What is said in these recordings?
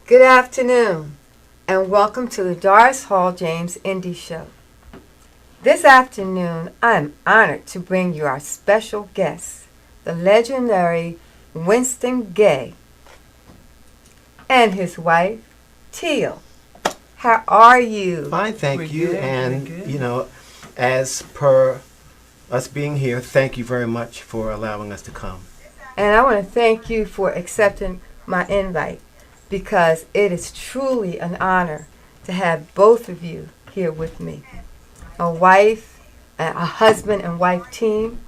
Good afternoon, and welcome to the Doris Hall James Indie Show. This afternoon, I am honored to bring you our special guest, the legendary Winston Gay, and his wife, Teal. How are you? Fine, thank We're you. good, And, we're good. you know, as per us being here, thank you very much for allowing us to come. And I want to thank you for accepting my invite, because it is truly an honor to have both of you here with me. A husband and wife team.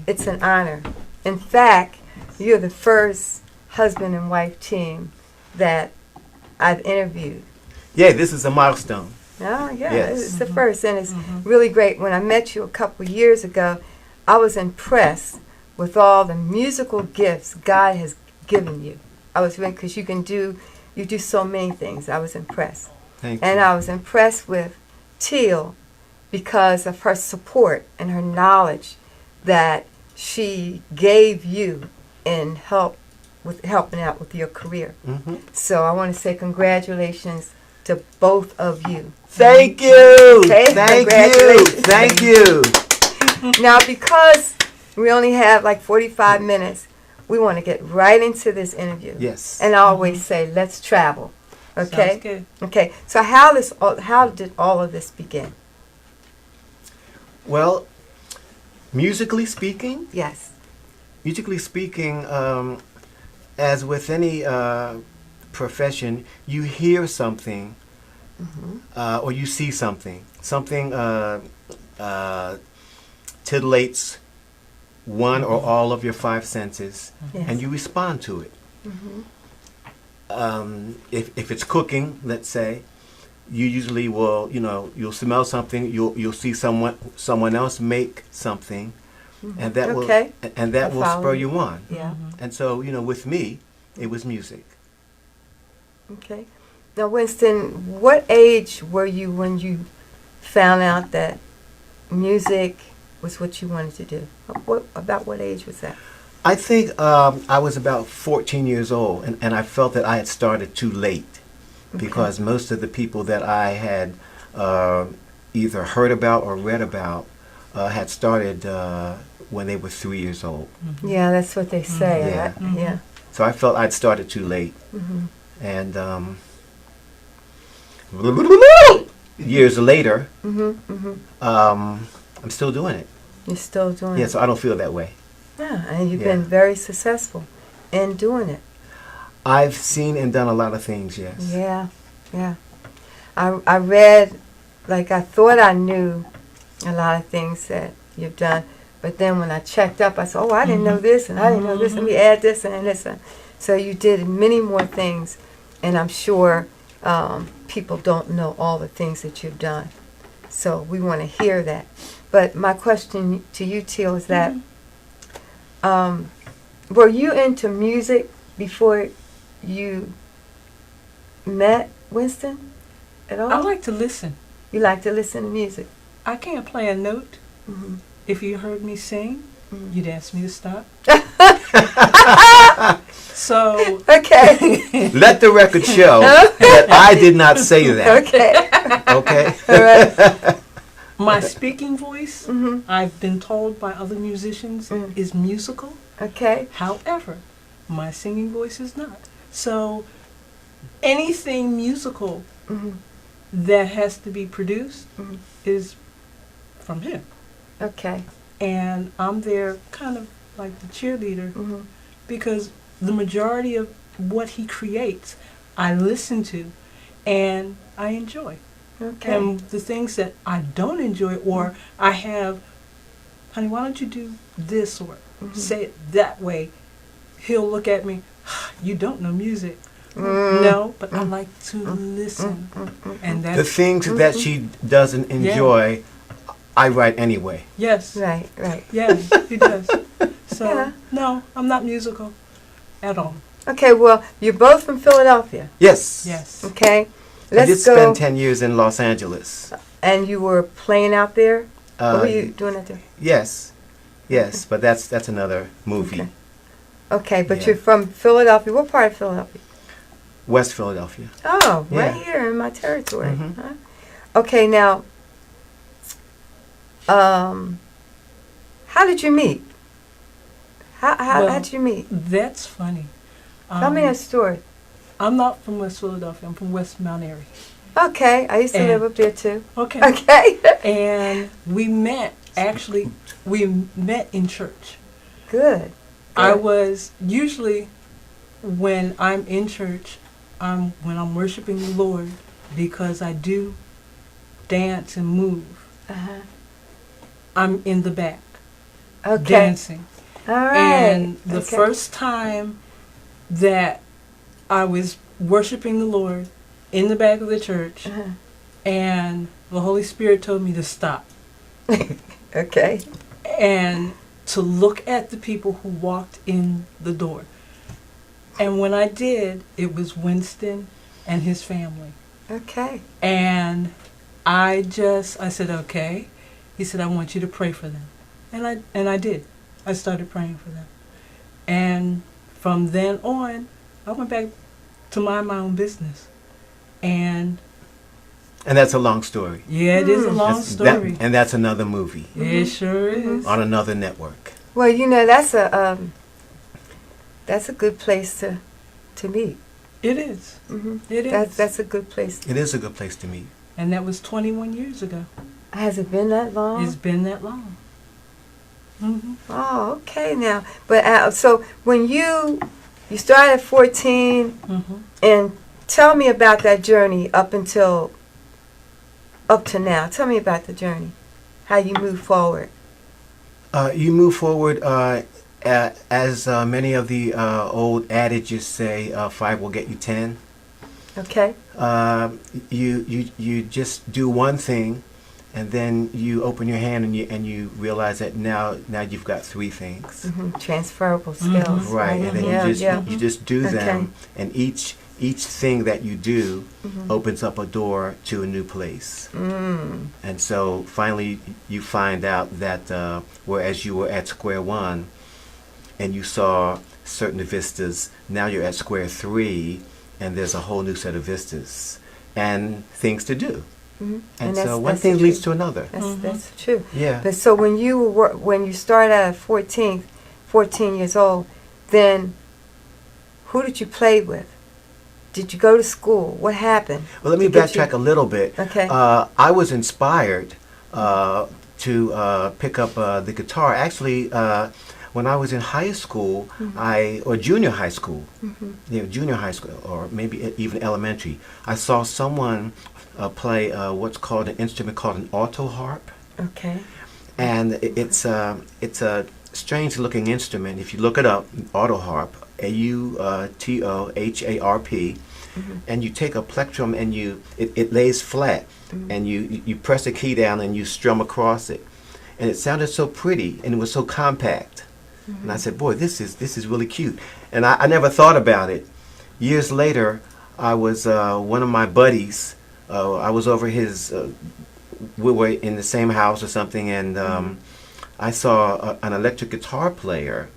It's an honor. In fact, you're the first husband and wife team that I've interviewed. Yeah, this is a milestone. Oh, yeah, Yes. it's the first, and it's really great. When I met you a couple of years ago, I was impressed with all the musical gifts God has given you. I was really, because you do so many things. I was impressed. Thank And you. I was impressed with Teal because of her support and her knowledge that she gave you in helping out with your career. Hmm. So I want to say congratulations to both of you. Thank you. Okay, Thank you. congratulations. Thank you. Now, because we only have like 45 minutes, we want to get right into this interview. Yes. And I always say, let's travel. Okay? Sounds good. Okay. So how did all of this begin? Well, musically speaking, Yes. as with any profession, you hear something or you see something. Something titillates one or all of your five senses, Yes. and you respond to it. Mhm. If it's cooking, let's say, you usually will, you'll smell something, you'll see someone else make something, and that Okay. I will follow spur you. you on. Yeah. And so, with me, it was music. Okay. Now, Winston, what age were you when you found out that music was what you wanted to do? About what age was that? I think I was about 14 years old, and I felt that I had started too late, because most of the people that I had either heard about or read about had started when they were 3 years old. Yeah, that's what they say. Yeah. Yeah. So I felt I'd started too late. Mhm. And years later, Mhm. Mhm. I'm still doing it. You're still doing Yeah, it. so I don't feel that way. Yeah, and you've Yeah. been very successful in doing it. I've seen and done a lot of things, yes. Yeah, yeah. I read, like I thought I knew a lot of things that you've done, but then when I checked up, I said, oh, I didn't know this, and I didn't know this, let me add this and this. So you did many more things, and I'm sure people don't know all the things that you've done. So we want to hear that. But my question to you, Teal, is that were you into music before you met Winston at all? I like to listen. You like to listen to music? I can't play a note. Mm-hmm. If you heard me sing, you'd ask me to stop. So, Okay. Let the record show that I did not say that. Okay. Okay? All right. my speaking voice, Mhm. I've been told by other musicians, is musical. Okay. However, my singing voice is not. So, anything musical Mhm. that has to be produced Mhm. is from him. Okay. And I'm there kind of like the cheerleader, Mhm. because the majority of what he creates, I listen to and I enjoy. Okay. And the things that I don't enjoy, or I have, honey, why don't you do this, or say it that way, he'll look at me, you don't know music. No, but I like to listen. And The that's, things that she doesn't enjoy, I write anyway. yes, Right. Right. yes, he does. So, Yeah. no, I'm not musical at all. Okay. Well, you're both from Philadelphia. Yes. Yes. Okay. I did Let's go. spend 10 years in Los Angeles. And you were playing out there. What Uh, were you doing out there? Yes. Yes, but that's another movie. Okay. Okay, but Yeah. you're from Philadelphia. What part of Philadelphia? West Philadelphia. Oh, Yeah. right here in my territory. Mhm. Huh? Okay, now, how did you meet? How Well, did you meet? That's funny. Tell me a story. I'm not from West Philadelphia. I'm from West Mount Airy. Okay, I used to live up there too. Okay. Okay. And we met in church. Good. I Good. was usually when I'm in church, when I'm worshiping the Lord, because I do dance and move. Uh-huh. I'm in the back Okay. dancing. All right. And the Okay. first time that I was worshiping the Lord in the back of the church, Uh-huh. and the Holy Spirit told me to stop Okay. and to look at the people who walked in the door. And when I did, it was Winston and his family. Okay. And I said, okay. He said, I want you to pray for them. And I did. I started praying for them. And from then on, I went back to mind my own business. And And that's a long story. yeah, it is a long That's- that- story. and that's another movie It sure is. on another network. Well, that's a good place to meet. It is. Hmm It is. That's a good place. It is a good place to meet. And that was 21 years ago. Has it been that long? It's been that long. Hmm Oh, okay now. But so when you started at 14, hmm and tell me about that journey up to now. Tell me about the journey, how you move forward. You move forward as many of the old adages say, 5 will get you 10. Okay. You just do one thing, and then you open your hand and you realize that now you've got 3 things. Hmm Transferable skills. Right, and then Yeah, you yeah. just do Okay. them, and each thing that you do Mhm. opens up a door to a new place. Mm. And so finally you find out that whereas you were at square one and you saw certain vistas, now you're at square 3 and there's a whole new set of vistas and things to do. Mhm. And that's- so one that's thing the leads truth. to another. That's true. Yeah. But so when you started out at 14 years old, then who did you play with? Did you go to school? What happened? Well, let me to get you- backtrack a little bit. Okay. I was inspired to pick up the guitar. Actually, when I was in high school, or junior high school, junior high school, or maybe even elementary, I saw someone play what's called an instrument called an auto harp, Okay. and it's a strange-looking instrument. If you look it up, auto harp, AUTOHARP. And you take a plectrum and it lays flat, and you press a key down and you strum across it, and it sounded so pretty and it was so compact, and I said, boy, this is really cute, and I never thought about it. Years later, I was one of my buddies. I was over his. We were in the same house or something, and I saw an electric guitar player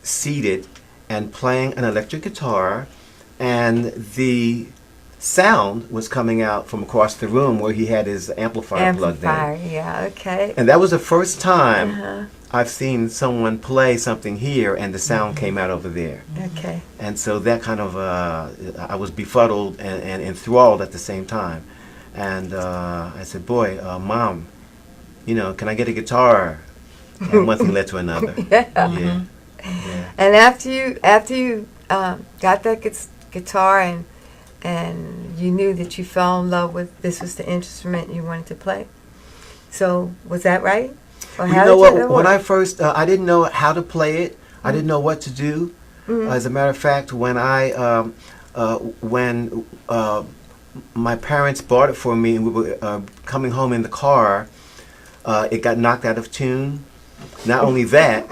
seated and playing an electric guitar. And the sound was coming out from across the room where he had his amplifier plugged in. Yeah, okay. And that was the first time Uh-huh. I've seen someone play something here and the sound came out over there. Okay. And so that kind of, I was befuddled and enthralled at the same time. And I said, boy, Mom, can I get a guitar? And one thing led to another. Yeah. Yeah. Yeah. And after you got that guitar and you knew that you fell in love with this was the instrument you wanted to play. So was that right? Or You how know did what? that When work? I first, I didn't know how to play it. I didn't know what to do. As a matter of fact, when my parents bought it for me and we were coming home in the car, it got knocked out of tune. Not only that,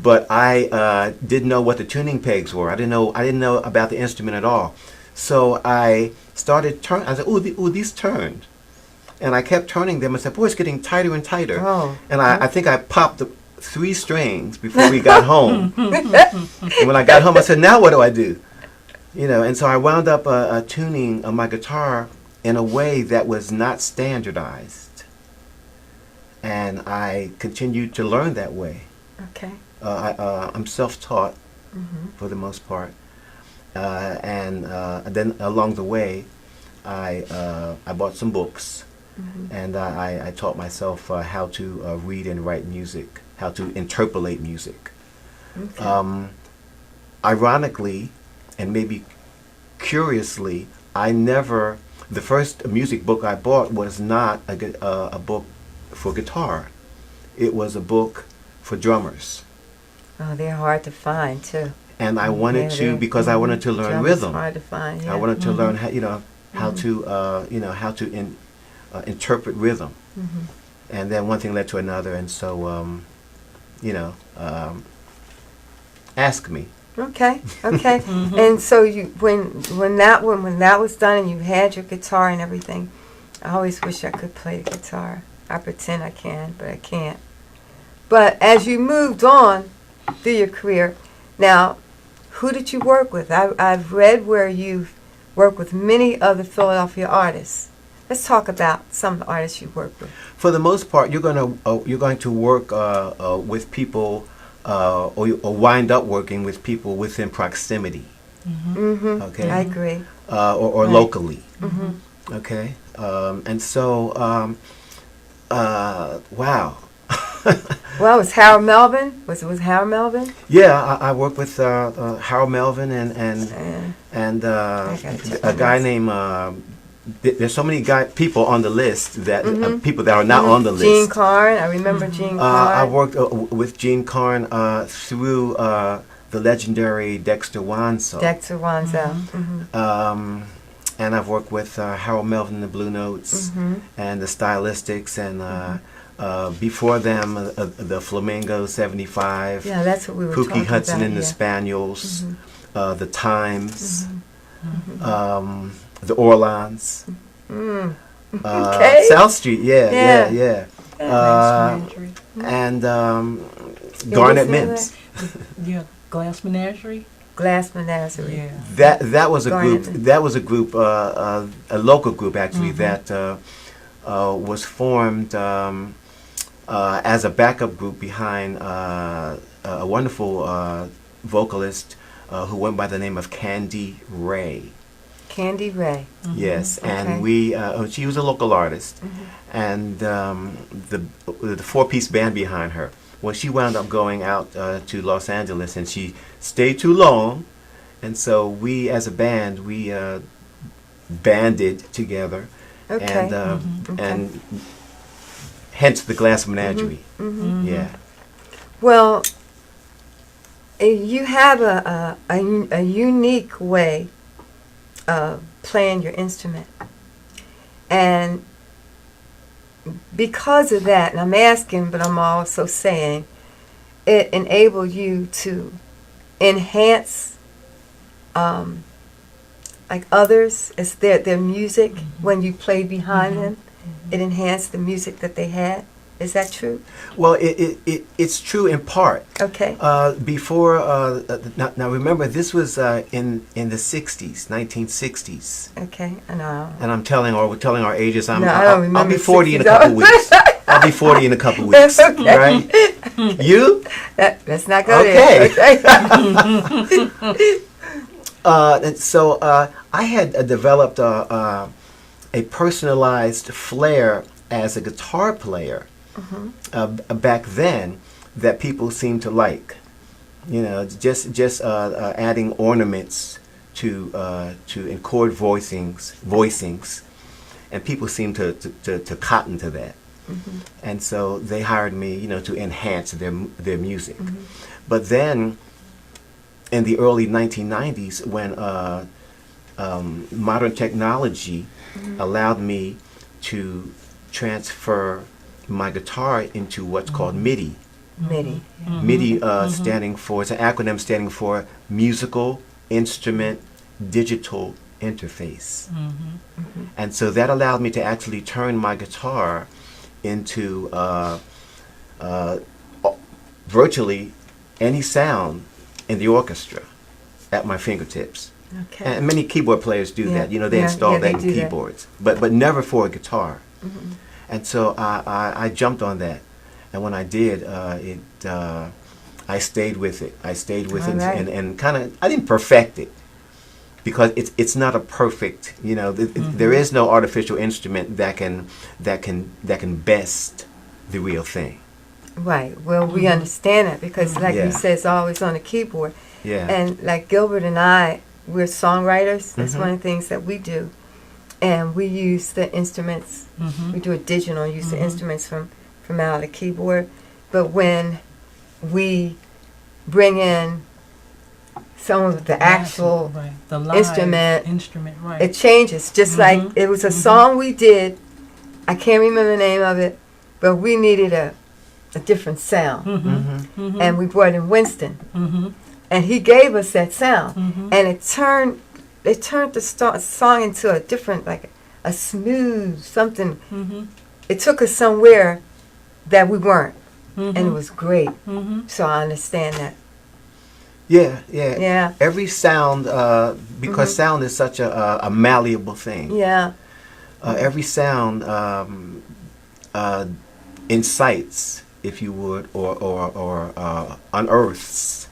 but I didn't know what the tuning pegs were. I didn't know about the instrument at all. So I started turning. I said, "Ooh, these turned," and I kept turning them. I said, "Boy, it's getting tighter and tighter." Oh. And I think I popped 3 strings before we got home. And when I got home, I said, now what do I do? You know, and so I wound up tuning my guitar in a way that was not standardized. And I continued to learn that way. Okay. I'm self-taught for the most part. And then along the way, I bought some books. And I taught myself how to read and write music, how to interpolate music. Okay. Ironically, and maybe curiously, the first music book I bought was not a book for guitar. It was a book for drummers. Oh, they're hard to find too. And I wanted to, because I wanted to learn Drums rhythm. hard to find. Yeah. I wanted to learn how to interpret rhythm. And then one thing led to another, and so ask me. Okay. Okay. And so when that was done and you had your guitar and everything, I always wish I could play the guitar. I pretend I can, but I can't. But as you moved on through your career, now, who did you work with? I've read where you've worked with many other Philadelphia artists. Let's talk about some of the artists you worked with. For the most part, you're going to work with people, or wind up working with people within proximity. Okay. I agree. Or Right. locally. Okay. And so, wow. Well, was Harold Melvin? Was Harold Melvin? Yeah, I worked with Harold Melvin and I gotta check a my guy list. named. There's so many people on the list that people that are not on the list. Gene Carn. I remember Gene Carn. I worked with Gene Carn through the legendary Dexter Wansel. Dexter Wansel. And I've worked with Harold Melvin and the Blue Notes and the Stylistics and before them the Flamingo 75. Yeah, that's what we were Pookie talking Hudson about. and the Yeah. Spaniels, the Times, the Orlans. Okay. South Street, Yeah. yeah. Menagerie. And Yeah, Garnet what's the name of Mintz. Yeah, Glass Menagerie. Glass Menagerie. Yeah. That was a Garnet group. Mintz. That was a group, a local group actually that was formed as a backup group behind a wonderful vocalist who went by the name of Candy Ray. Candy Ray. Yes, Okay. and she was a local artist, and the 4-piece band behind her. Well, she wound up going out to Los Angeles, and she stayed too long, and so we, as a band, we banded together, Okay. and hence the Glass Menagerie. Yeah. Well, you have a unique way of playing your instrument. And because of that, and I'm asking, but I'm also saying, it enabled you to enhance like others, it's their music when you played behind them. It enhanced the music that they had. Is that true? Well, it's true in part. Okay. Before, now remember, this was in the 60s, 1960s. Okay. I know. And we're telling our ages. No, I don't I'll be remember 40 in a 60s. couple weeks. I'll be 40 in a couple weeks. Okay. Right? You? Let's not go Okay. there. Okay. And so I had developed a personalized flair as a guitar player back then that people seemed to like. You know, just adding ornaments to chord voicings, and people seemed to cotton to that. And so they hired me, you know, to enhance their music. But then, in the early 1990s, when modern technology allowed me to transfer my guitar into what's called MIDI. MIDI. MIDI standing for, it's an acronym standing for Musical Instrument Digital Interface. And so that allowed me to actually turn my guitar into virtually any sound in the orchestra at my fingertips. Okay. And many keyboard players do Yeah. that. You know, they Yeah, install yeah, that they in do that. keyboards, but never for a guitar. Mhm. And so I jumped on that, and when I did, I stayed with it. I stayed with it, All right. and kind of I didn't perfect it because it's not a perfect. You know, there is no artificial instrument that can best the real thing. Right. Well, we understand that because, like Yeah. you said, it's always on the keyboard. Yeah. And like Gilbert and I, we're songwriters. That's Mhm. one of the things that we do. And we use the instruments. Mm-hmm. We do it digital, use the Mhm. instruments from out of the keyboard. But when we bring in some of the actual, right. The live instrument, right. it changes. Just like Mhm. it was a Mhm. song we did. I can't remember the name of it, but we needed a different sound. Mm-hmm. Mm-hmm. Mm-hmm. And we brought in Winston. Mm-hmm. And he gave us that sound. Mm-hmm. And it turned the song into a different, like a smooth something. Mm-hmm. It took us somewhere that we weren't, Mm-hmm. and it was great. Mm-hmm. So I understand that. Yeah, yeah. Yeah, Every sound, because Mhm. sound is such a malleable thing. yeah, Every sound incites, if you would, or unearths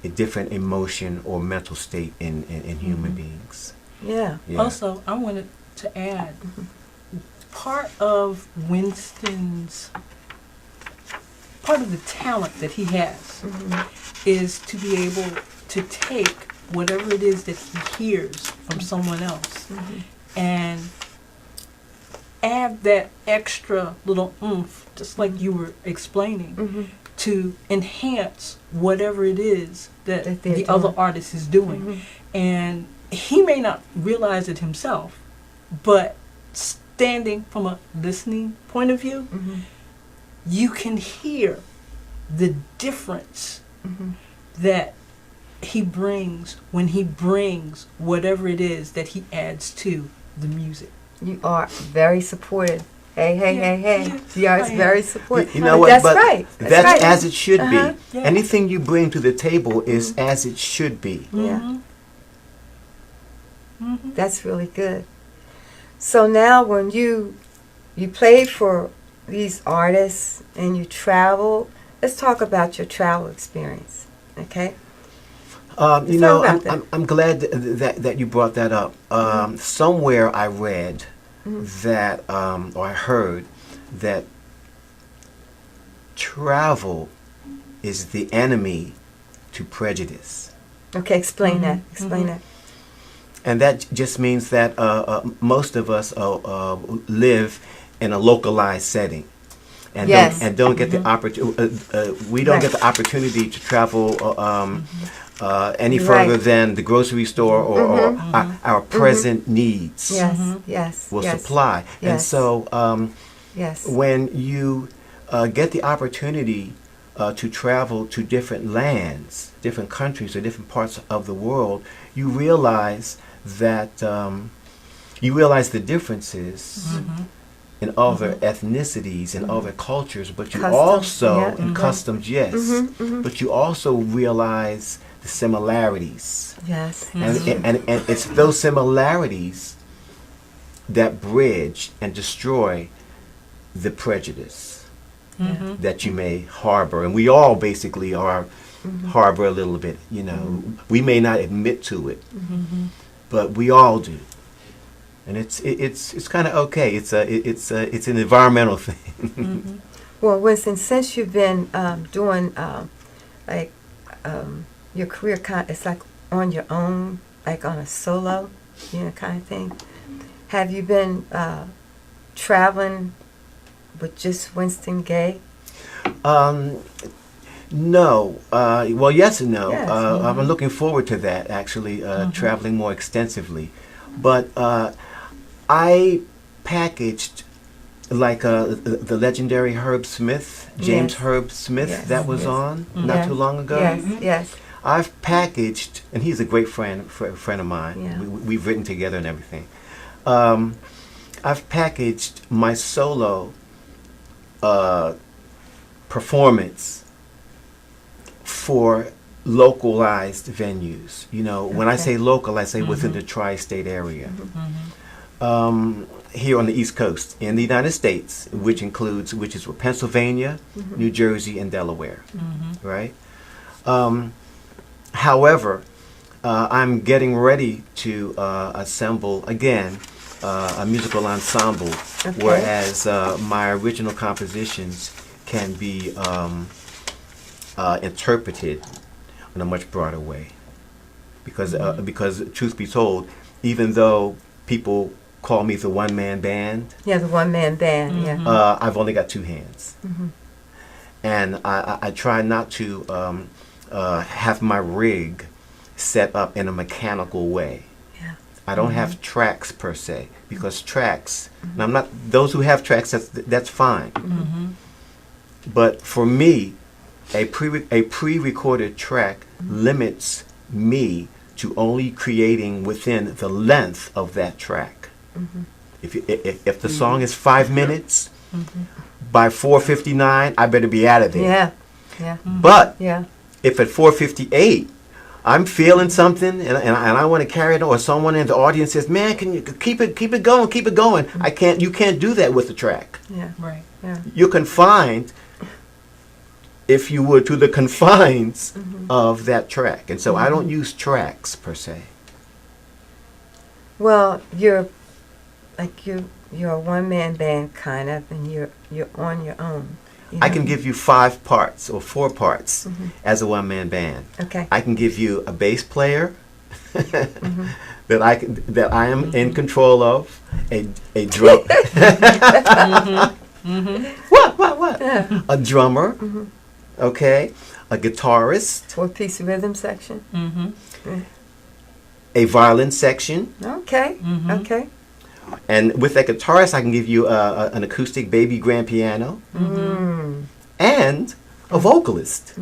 a different emotion or mental state in human beings. yeah. Yeah. Also, I wanted to add part of the talent that he has Mhm. is to be able to take whatever it is that he hears from someone else Mhm. and add that extra little oomph, just like you were explaining, Mhm. to enhance whatever it is that That they're the other doing. artist is doing. Mhm. And he may not realize it himself, but standing from a listening point of view, Mhm. you can hear the difference Mhm. that he brings when he brings whatever it is that he adds to the music. You are very supportive. Hey, hey, Yeah, hey, hey. yeah, You are I am. very supportive. You know what? That's But right. That's right. as it should Uh-huh. be. Yeah. Anything you bring to the table is as it should be. Yeah. Mhm. Mhm. That's really good. So now when you played for these artists and you traveled, let's talk about your travel experience, okay? You Let's know, talk about I'm glad that you brought that up. Somewhere I read Mhm. that, or I heard that travel is the enemy to prejudice. Okay, explain that. Mhm, Explain mhm. that. And that just means that most of us live in a localized setting, and Yes. don't get the opportunity. We don't Right. get the opportunity to travel any Right. further than the grocery store or Mhm. our present needs Yes, Mhm. yes, will yes, supply. And Yes. so yes. when you get the opportunity to travel to different lands, different countries, or different parts of the world, you realize that the differences Mhm. in other ethnicities and other cultures, but you Customs, also yeah, in mhm. customs, yes, Mhm, mhm. but you also realize the similarities, Yes. and it's those similarities that bridge and destroy the prejudice Mhm. that you may harbor, and we all basically harbor a little bit. You know, we may not admit to it, Mhm. but we all do, and it's kind of okay. It's an environmental thing. Mhm. Well, Winston, since you've been doing like your career, it's like on your own, like on a solo, kind of thing. Have you been traveling with just Winston Gay? No. Well, yes and no. Yes. I'm looking forward to that, actually, traveling more extensively. But I packaged like the legendary Herb Smith, James Yes. Herb Smith, Yes. that was Yes. on Mhm. not Yes. too long ago. Yes, yes. I've packaged, and he's a great friend of mine. Yeah. We've written together and everything. I've packaged my solo performance for localized venues. You know, when I Okay. say local, I say within the tri-state area. Here on the East Coast in the United States, which is Pennsylvania, New Jersey, and Delaware, right? However, I'm getting ready to assemble again a musical ensemble, Okay. whereas my original compositions can be interpreted in a much broader way. Because truth be told, even though people call me the one-man band, Yeah, the one-man band, yeah. I've only got two hands. And I try not to have my rig set up in a mechanical way. Yeah. I don't have tracks per se, because tracks, and I'm not, those who have tracks, that's fine. But for me, a pre-recorded track limits me to only creating within the length of that track. If the song is 5 minutes, by 4:59, I better be out of there. Yeah, yeah, But yeah. if at 4:58 I'm feeling something and I want to carry it, or someone in the audience says, "Man, can you keep it going?" I can't. You can't do that with the track. Yeah, Right. yeah. You're confined, if you would, to the confines of that track, and so I don't use tracks per se. Well, you're a one-man band kind of, and you're on your own. You I know? can give you 5 parts or 4 parts as a one-man band. Okay. I can give you a bass player that I am in control of, a drum. What? A drummer, okay, a guitarist, 4-piece rhythm section. a violin section, Okay, okay. and with that guitarist, I can give you an acoustic baby grand piano and a vocalist,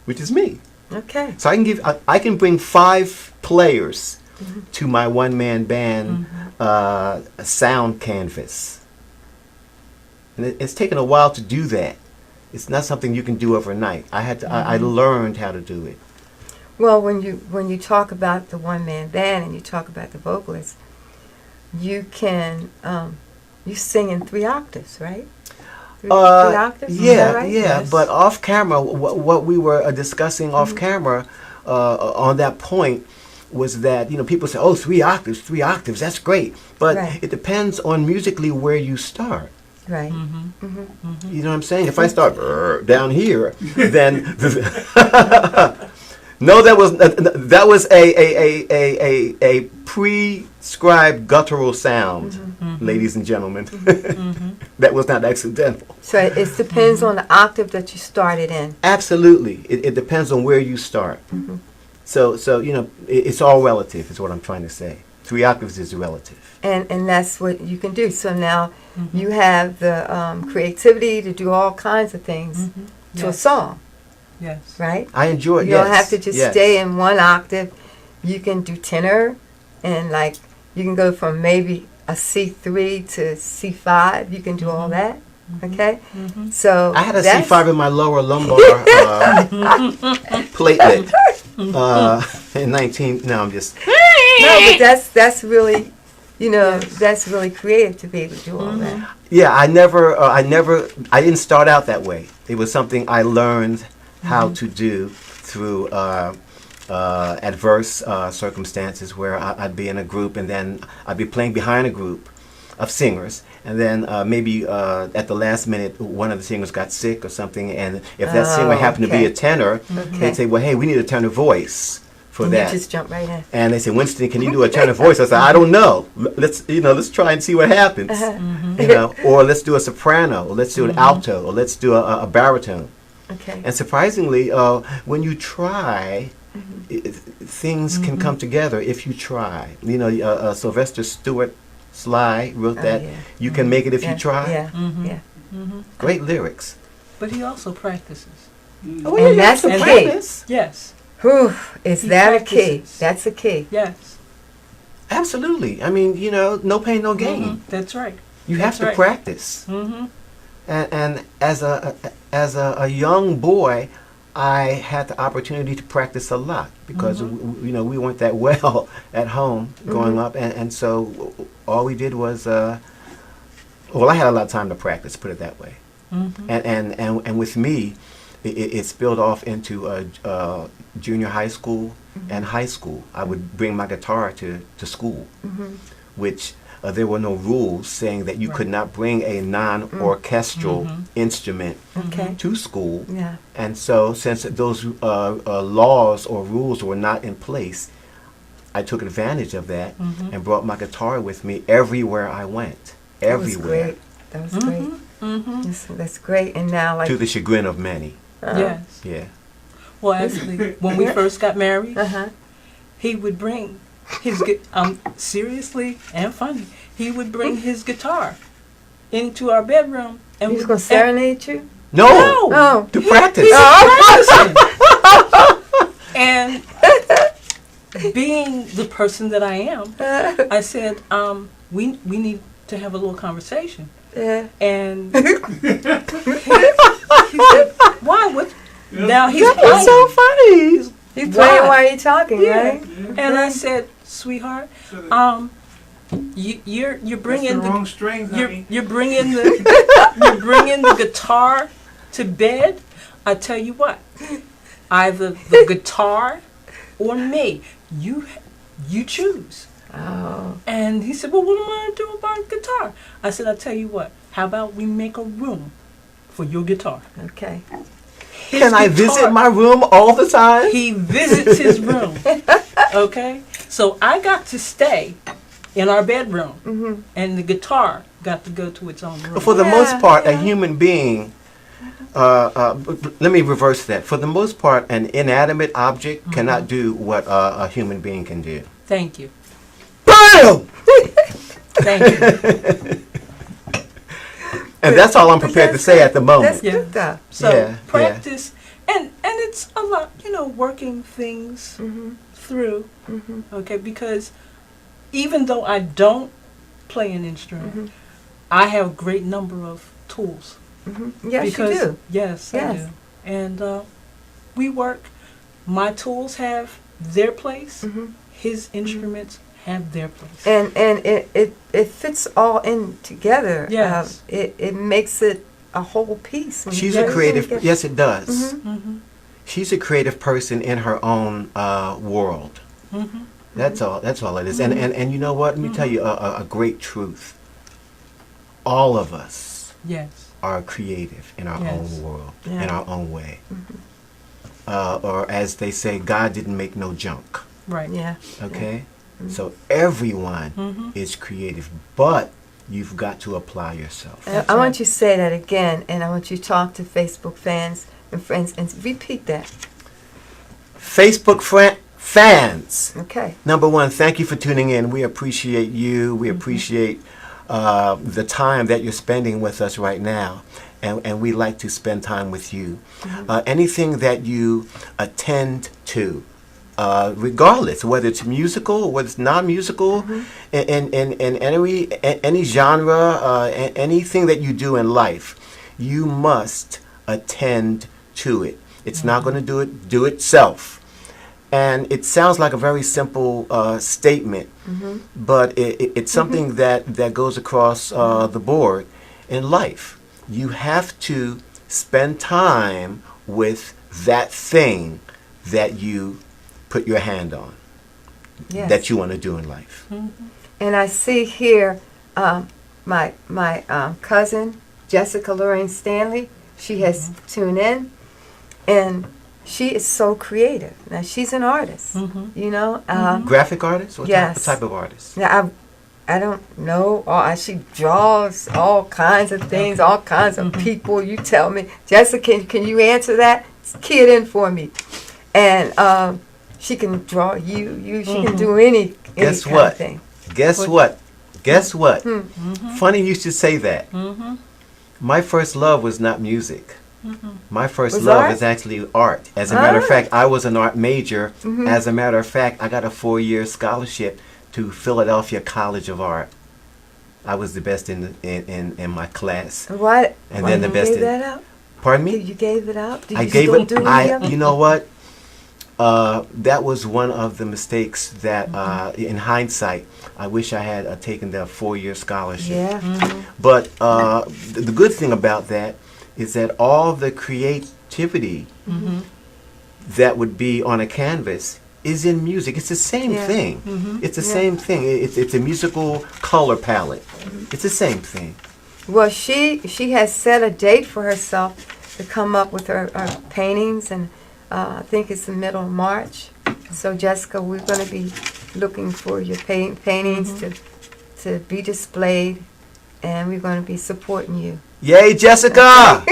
which is me. Okay. So I can bring 5 players to my one-man band sound canvas, and it's taken a while to do that. It's not something you can do overnight. I learned how to do it. Well, when you talk about the one-man band and you talk about the vocalist, you can you sing in 3 octaves, right? Three octaves? Is that Yeah, right? yeah. Yes. But off camera, what we were discussing off camera on that point was that, people say, "Oh, 3 octaves, 3 octaves, that's great." But Right. it depends on musically where you start. Right. You know what I'm saying? If I start down here, then no, that was a prescribed guttural sound, ladies and gentlemen. That was not accidental. So it depends on the octave that you started in. Absolutely, it depends on where you start. So it's all relative, is what I'm trying to say. 3 octaves is relative. And that's what you can do. So now you have the creativity to do all kinds of things to a Yes. song, Yes. right? I enjoy it. You don't have to just yes. stay in one octave. You can do tenor, and like you can go from maybe a C3 to C5. You can do all that. Okay? So I had a that's- C5 in my lower lumbar platelet in 19. No, I'm just. No, but that's really, that's really creative to be able to do all that. Yeah, I didn't start out that way. It was something I learned how to do through adverse circumstances where I'd be in a group and then I'd be playing behind a group of singers, and then maybe at the last minute one of the singers got sick or something, and if that singer happened to be a tenor, they'd say, "Well, hey, we need a tenor voice for And that." you just jump right in. And they said, "Winston, can you do a tenor voice?" I said, "I don't know. Let's try and see what happens. Or let's do a soprano, or let's do an alto, or let's do a baritone." Okay. And surprisingly, when you try, things can come together if you try. Sylvester Stewart Sly wrote that. Yeah. You can make it if Yeah, you try. Yeah. Yeah. Great lyrics. But he also practices. Oh, And that's some a key. practice. Yes. Whew, is He that a key? practices. That's a key. Yes. Absolutely. I mean, no pain, no gain. That's right. You have That's to right. practice. And as a young boy, I had the opportunity to practice a lot because we weren't that well at home growing up, and so all we did was I had a lot of time to practice, put it that way, and with me, it spilled off into junior high school and high school. I would bring my guitar to school, which there were no rules saying that you could not bring a non-orchestral instrument to school. Yeah. And so since those laws or rules were not in place, I took advantage of that and brought my guitar with me everywhere I went. Everywhere. That was great. That's great. And now, like, To the chagrin of many. Yes. Yeah. Well, actually, when we first got married, he would bring his seriously and funny. He would bring his guitar into our bedroom, and he was going to serenade you? No! Oh. To practice. And being the person that I am, I said, we need to have a little conversation. Yeah. And he said, why? What? Now he's That's playing. so funny. He's playing Why? while you're talking, Yeah. right? And I said, sweetheart, you're bringing That's the wrong string, honey. you're bringing the guitar to bed. I tell you what, either the guitar or me. You choose. Oh. And he said, well, what am I going to do about guitar? I said, I tell you what, how about we make a room for your guitar? Okay. His Can I guitar- visit my room all the time? He visits his room. Okay? So I got to stay in our bedroom, and the guitar got to go to its own room. For the Yeah, most part, a yeah. human being, let me reverse that. For the most part, an inanimate object cannot do what a human being can do. Thank you. BAM! Thank you. And that's all I'm prepared to say at the moment. That's good though. So Yeah, practice, and it's a lot, working things through, okay, because even though I don't play an instrument, I have a great number of tools. Yes, because, you do. Yes, I Yes. do. And we work. My tools have their place. His instruments have their place. And it fits all in together. Yes. It makes it a whole piece. when you She's get a everything creative, together. yes it does. Mm-hmm. She's a creative person in her own world. Mm-hmm. That's all it is. And you know what? Let me tell you a great truth. All of us Yes. are creative in our Yes. own world, Yeah. in our own way. Or as they say, God didn't make no junk. Right. Yeah. Okay? So everyone Mm-hmm. is creative, but you've got to apply yourself. That's I want right. you to say that again, and I want you to talk to Facebook fans and friends and repeat that. Facebook fans, Okay. number one, thank you for tuning in. We appreciate you. We appreciate the time that you're spending with us right now. And we like to spend time with you. Anything that you attend to, regardless, whether it's musical or whether it's non-musical, in any genre, anything that you do in life, you must attend to it. It's not going to do itself. And it sounds like a very simple statement, but it's something that goes across the board in life. You have to spend time with that thing that you put your hand on, Yes. that you want to do in life. And I see here my cousin, Jessica Lorraine Stanley. She has tuned in, and she is so creative. Now, she's an artist, you know. Graphic artist? What Yes. type of artist? Now, I don't know. She draws all kinds of things, all kinds of people. You tell me. Jessica, can you answer that? Key it in for me. And she can draw you. She can do any Guess kind what? of thing. Guess what? Funny you should say that. My first love was not music. My first Was love art? is actually art. As a matter of Ah. fact, I was an art major. As a matter of fact, I got a 4-year scholarship to Philadelphia College of Art. I was the best in my class. Why And why then the you best gave in- that up? Pardon me? You gave it up? Do you I gave still it. do any of it? You know what? That was one of the mistakes that, in hindsight, I wish I had taken the 4-year scholarship. Yeah. But the good thing about that is that all the creativity that would be on a canvas is in music. It's the same Yeah. thing. It's the same thing. It's a musical color palette. It's the same thing. Well, she has set a date for herself to come up with her paintings, and I think it's the middle of March. So, Jessica, we're going to be looking for your paintings to be displayed, and we're going to be supporting you. Yay, Jessica!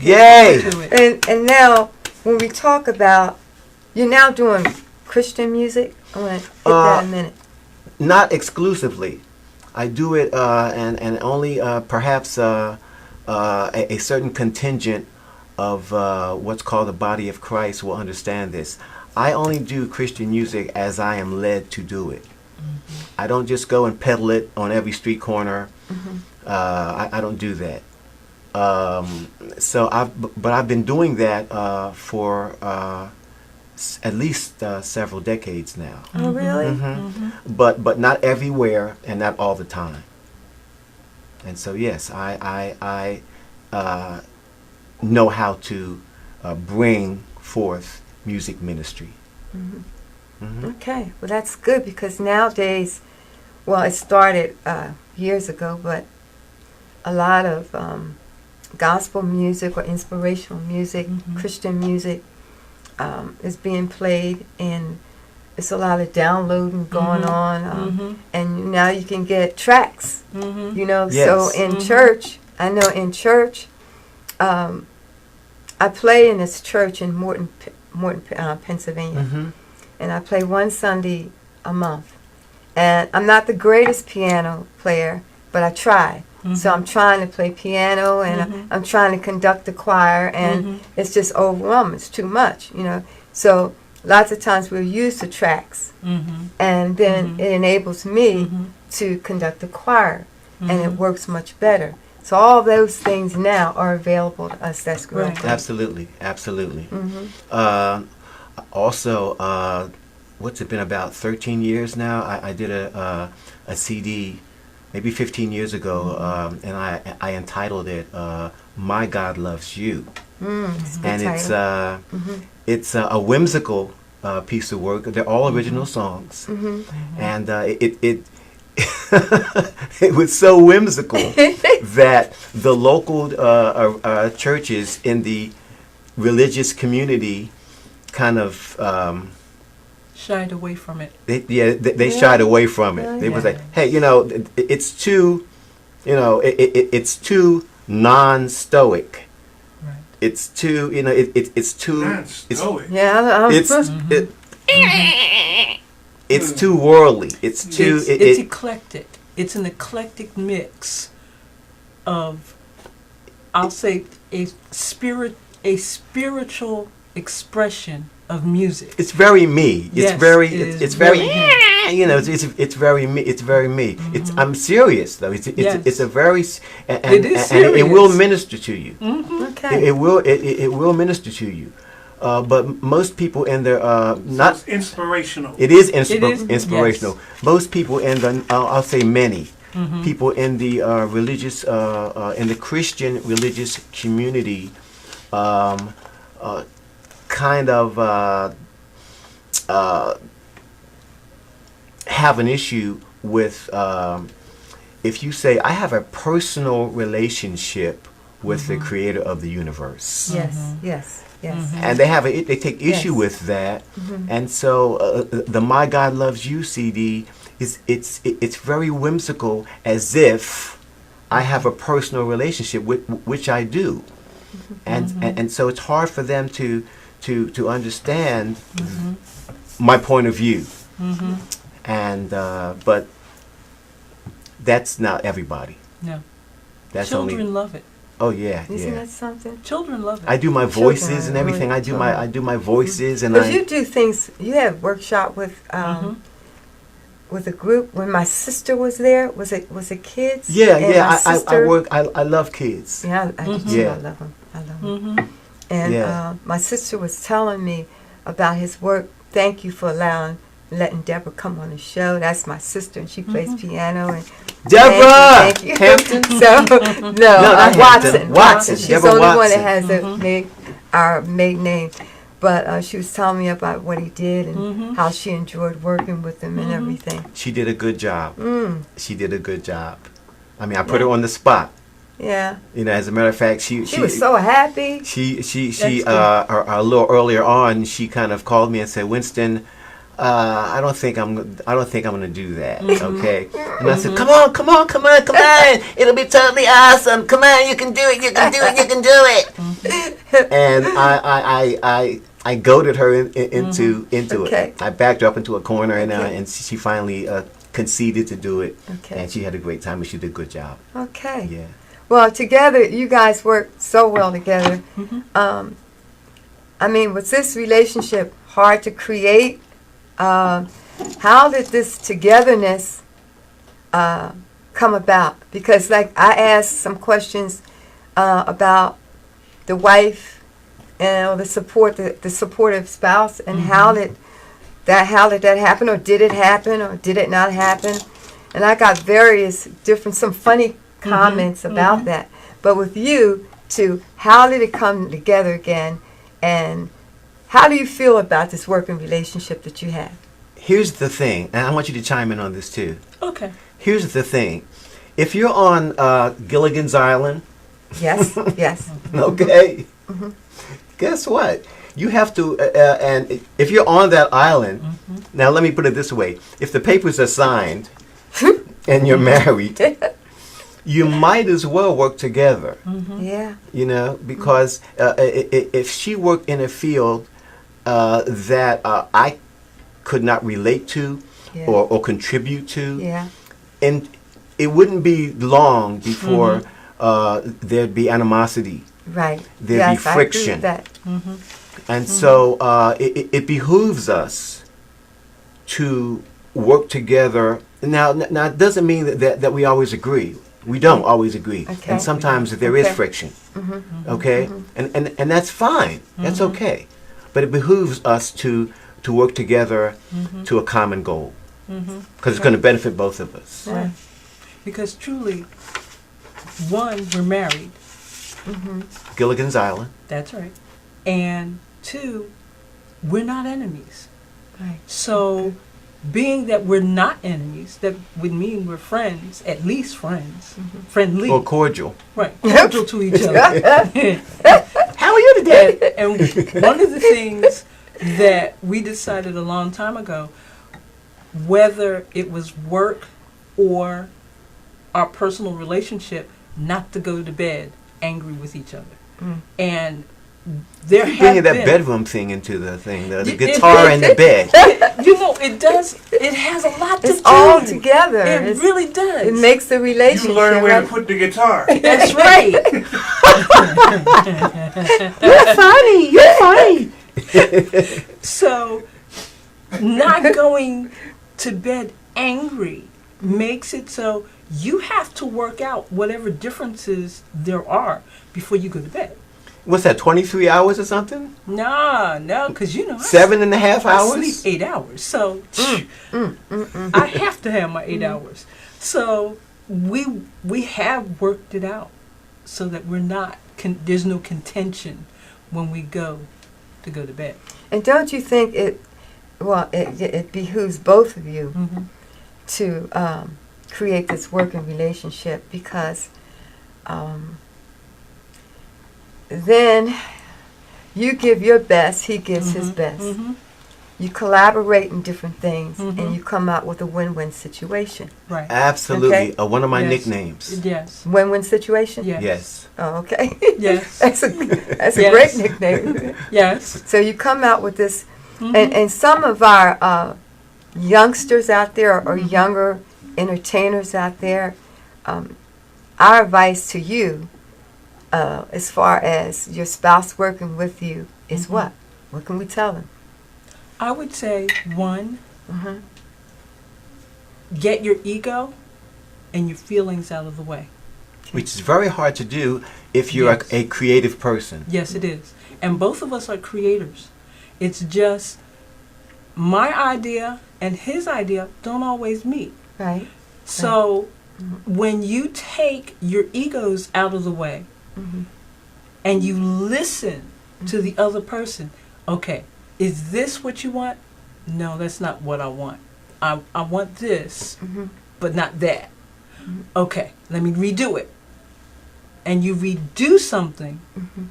Yay! To it. And now, when we talk about, you're now doing Christian music. I want to hit that in a minute. Not exclusively. I do it, and only perhaps a certain contingent of what's called the body of Christ will understand this. I only do Christian music as I am led to do it. I don't just go and peddle it on every street corner. I don't do that. But I've been doing that for at least several decades now. Oh, really? But not everywhere and not all the time. And so yes, I know how to bring forth music ministry. Okay, well, that's good, because nowadays, well, it started years ago, but a lot of gospel music or inspirational music, Christian music, is being played, and it's a lot of downloading going on, and now you can get tracks, you know. Yes. So in church, I know in church, I play in this church in Morton, Pennsylvania, and I play one Sunday a month, and I'm not the greatest piano player, but I try. So I'm trying to play piano, and I'm trying to conduct the choir, and it's just overwhelming. It's too much, you know. So lots of times we'll use the tracks, and then it enables me to conduct the choir, and it works much better. So all those things now are available to us. That's great. Right. Absolutely. Also, what's it been, about 13 years now? I did a CD maybe 15 years ago, and I entitled it "My God Loves You," and it's a whimsical piece of work. They're all original songs, and it it was so whimsical that the local churches in the religious community kind of Shied away from it. they shied away from it. They was like, hey, you know, it's too, you know, it's too non-stoic. Right. It's too, you know, it's too, Non-stoic. Yeah, it's too worldly. It's too. It's eclectic. It's an eclectic mix of, I'll say, a spiritual expression of music. It's very me. Yes, It's very. it is It's very. really You know, it's very me. It's very me. It's. I'm serious though. It's a very. And, It is and it will serious. minister to you. okay. It will minister to you. But most people in the not. It's inspirational. It is inspirational. Yes. Most people in the, I'll say many, people in the religious, in the Christian religious community, kind of have an issue with if you say, I have a personal relationship with the creator of the universe. Yes. And they take issue Yes. with that, and so the "My God Loves You" CD it's very whimsical, as if I have a personal relationship with which I do, and so it's hard for them to understand my point of view, and but that's not everybody. No. That's Children only. love it. Oh yeah, Isn't yeah. that something? Children love it. I do my voices Children and everything. I really do my voices and Because I. you do things, you have workshop with a group. When my sister was there, was it kids? Yeah, And yeah. my I sister- work. I love kids. Yeah, I do too. Yeah. I love them. I love him. Mm-hmm. And Yeah. my sister was telling me about his work. Thank you for letting Deborah come on the show. That's my sister, and she plays piano. And Deborah! thank you. Hampton? So, no, not Watson. Hampton. Watson. She's Deborah the only one Watson. that has our maiden name. But she was telling me about what he did and how she enjoyed working with him and everything. She did a good job. Mm, She did a good job. I mean, I put her on the spot. yeah. You know, as a matter of fact, she was so happy. She a little earlier on, she kind of called me and said, Winston, I don't think I'm going to do that. Okay. And I said, come on. It'll be totally awesome. Come on, you can do it. You can do it. And I goaded her into Okay. it. I backed her up into a corner, and she finally conceded to do it. Okay. And she had a great time, and she did a good job. Okay. Yeah. Well, together, you guys work so well together. I mean, was this relationship hard to create? How did this togetherness come about? Because, like, I asked some questions about the wife and the supportive spouse, and how did that happen, or did it happen, or did it not happen? And I got some funny comments about that. But with you two, how did it come together again, and how do you feel about this working relationship that you have? Here's the thing, and I want you to chime in on this too. Okay. Here's the thing. If you're on Gilligan's Island, Yes, yes. okay, guess what? You have to, and if you're on that island, now let me put it this way. If the papers are signed and you're married, you might as well work together. Yeah. You know, because if she worked in a field that I could not relate to Yeah. or contribute to, Yeah. and it wouldn't be long before there'd be animosity. Right. There'd yes, be friction. I agree with that. And so it behooves us to work together. Now it doesn't mean that we always agree. We don't always agree. Okay. And sometimes there is Okay. friction. Okay? And that's fine. That's okay. But it behooves us to work together to a common goal. Because it's going to benefit both of us. Right. Because truly, one, we're married. Gilligan's Island. That's right. And two, we're not enemies. Right. So, being that we're not enemies, that would mean we're friends, at least friends, friendly, Or cordial. right, cordial to each other. How are you today? And one of the things that we decided a long time ago, whether it was work or our personal relationship, not to go to bed angry with each other. And there You're have bringing that been, bedroom thing into the thing, the It- guitar and the bed. you know, it has a lot to It's do. all together. It really does. It makes the relationship. You learn where to right? put the guitar. That's right. You're funny. So, not going to bed angry makes it so you have to work out whatever differences there are before you go to bed. What's that, 23 hours or something? No, because you know, I 7.5 hours? sleep 8 hours. So, I have to have my 8 hours. So, we have worked it out so that we're not, there's no contention when we go to bed. And don't you think it behooves both of you to create this working relationship, because then you give your best, he gives his best. You collaborate in different things, and you come out with a win-win situation. Right. Absolutely. Okay. One of my Yes. nicknames. Yes. Win-win situation? Yes. Yes. Oh, okay. Yes. That's a Yes. great nickname. Yes. So you come out with this, and some of our youngsters out there, or younger entertainers out there, our advice to you, as far as your spouse working with you, is what? What can we tell them? I would say, one, get your ego and your feelings out of the way. Which is very hard to do if you're Yes. a creative person. Yes, it is. And both of us are creators. It's just my idea and his idea don't always meet. Right. So when you take your egos out of the way Mhm. and you listen to the other person, okay, is this what you want? No, that's not what I want. I want this, Mhm. but not that. Okay, let me redo it. And you redo something. Mhm.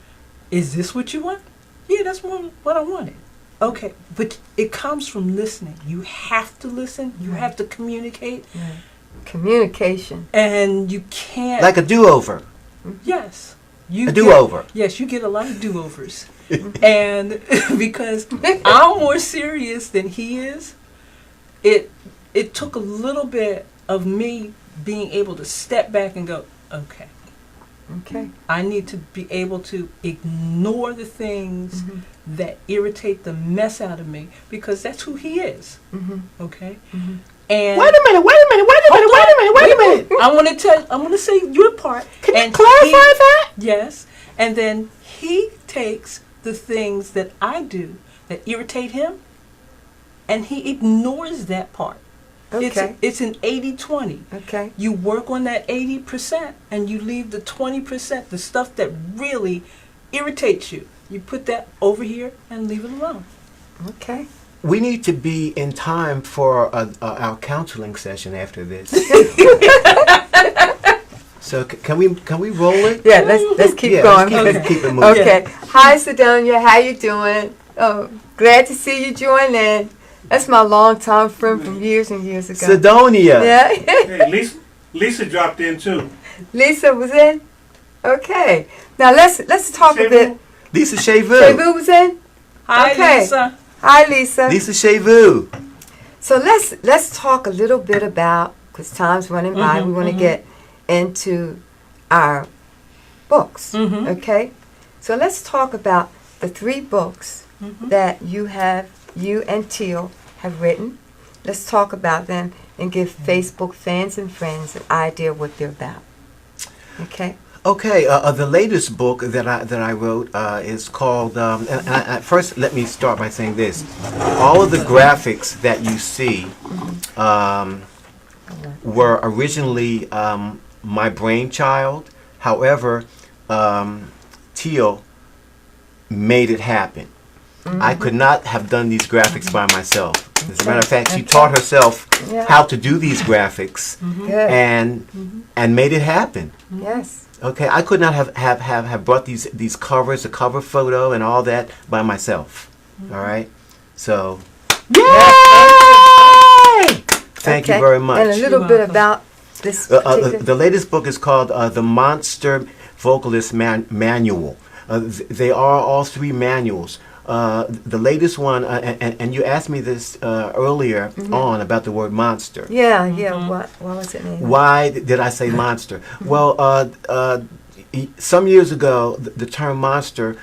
Is this what you want? Yeah, that's what I wanted. Okay, but it comes from listening. You have to listen. You have to communicate. Right. Communication. And you can't. Like a do-over. Yes. You A do-over. Yes, you get a lot of do-overs. And because I'm more serious than he is, it took a little bit of me being able to step back and go, okay, Okay. I need to be able to ignore the things that irritate the mess out of me because that's who he is. Mhm. Okay? Mhm. And Wait a minute. I want to say your part. Can you And clarify that? Yes. And then he takes the things that I do that irritate him and he ignores that part. Okay. It's an 80-20. Okay. You work on that 80% and you leave the 20%, the stuff that really irritates you. You put that over here and leave it alone. Okay. We need to be in time for our counseling session after this. So can we roll it? Yeah. Let's keep Yeah, going. let's keep it moving. Okay. Hi, Sidonia. How you doing? Oh, glad to see you join in. That's my longtime friend from years and years ago. Sidonia. Yeah. Hey, Lisa dropped in too. Lisa was in. Okay. Now let's talk a bit. Lisa Shavu. Shavu was in. Hi, Okay. Lisa. Hi, Lisa. Lisa Shavu. So let's talk a little bit about, because time's running by. We want to get into our books. Okay. So let's talk about the 3 books that you and Teal have written. Let's talk about them and give Facebook fans and friends an idea of what they're about. Okay. Okay, the latest book that I wrote is called. First, let me start by saying this: all of the graphics that you see were originally my brainchild. However, Teal made it happen. I could not have done these graphics by myself. As a matter of fact, she taught herself how to do these graphics Good. and made it happen. Yes. Okay, I could not have brought these covers, the cover photo, and all that by myself. All right, so yay! Thank you Okay. very much. And a little You're bit welcome. about this particular. The latest book is called The Monster Vocalist Manual. They are all 3 manuals. The latest one, and you asked me this earlier on about the word monster. Yeah. What was it named? Why did I say monster? Well, some years ago, the term monster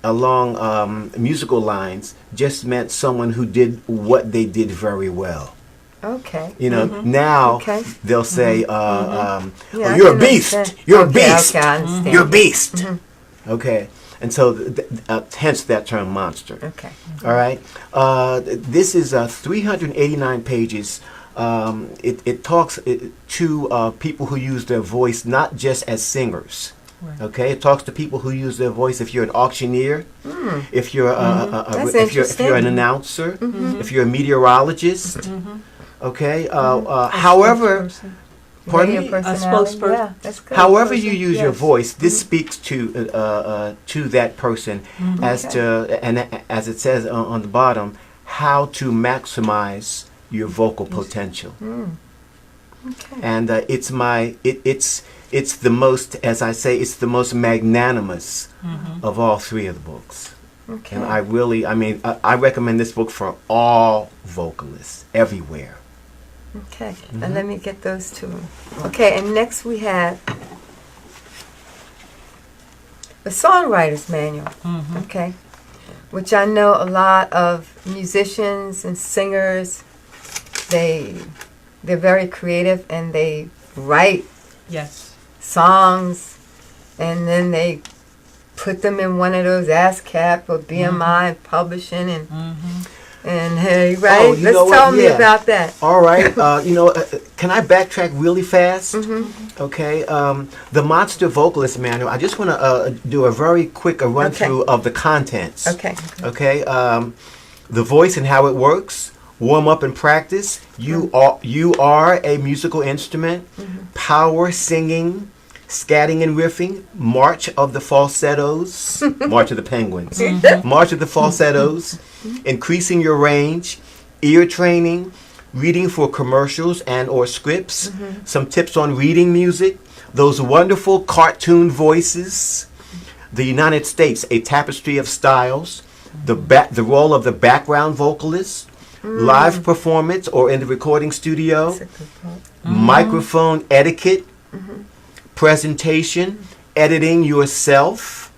along musical lines just meant someone who did what they did very well. Okay. You know, now Okay. they'll say, Yeah, oh, I you're a can beast. understand. You're a Okay, beast. okay, I understand. You're a beast. Okay. And so, hence that term monster. Okay. All right. This is 389 pages. It talks to people who use their voice not just as singers. Right. Okay. It talks to people who use their voice. If you're an auctioneer, if you're That's if you're an interesting. announcer, if you're a meteorologist. Okay. However, Spokesperson. pardon Radio me? personality. spokesperson. Yeah, that's good. However you use your Yes. voice, this speaks to that person as Okay. to and as it says on the bottom, how to maximize your vocal potential. Okay. And it's the most, as I say, it's the most magnanimous of all 3 of the books. Okay. And I recommend this book for all vocalists everywhere. Okay. And let me get those 2. Okay. And next we have the Songwriter's Manual. Okay. Which I know a lot of musicians and singers, they're very creative and they write Yes. songs and then they put them in one of those ASCAP or BMI and publishing and hey, right? Oh, you know Let's what? tell me Yeah. about that. All right. Can I backtrack really fast? Okay. The Monster Vocalist Manual. I just want to do a very quick run through of the contents. Okay. Okay. The voice and how it works. Warm up and practice. You are a musical instrument. Power singing. Scatting and riffing, March of the Falsettos, March of the Penguins, March of the Falsettos, increasing your range, ear training, reading for commercials and or scripts, some tips on reading music, those wonderful cartoon voices, the United States, a tapestry of styles, the role of the background vocalist, live performance or in the recording studio, That's a good point. microphone etiquette, presentation, editing yourself,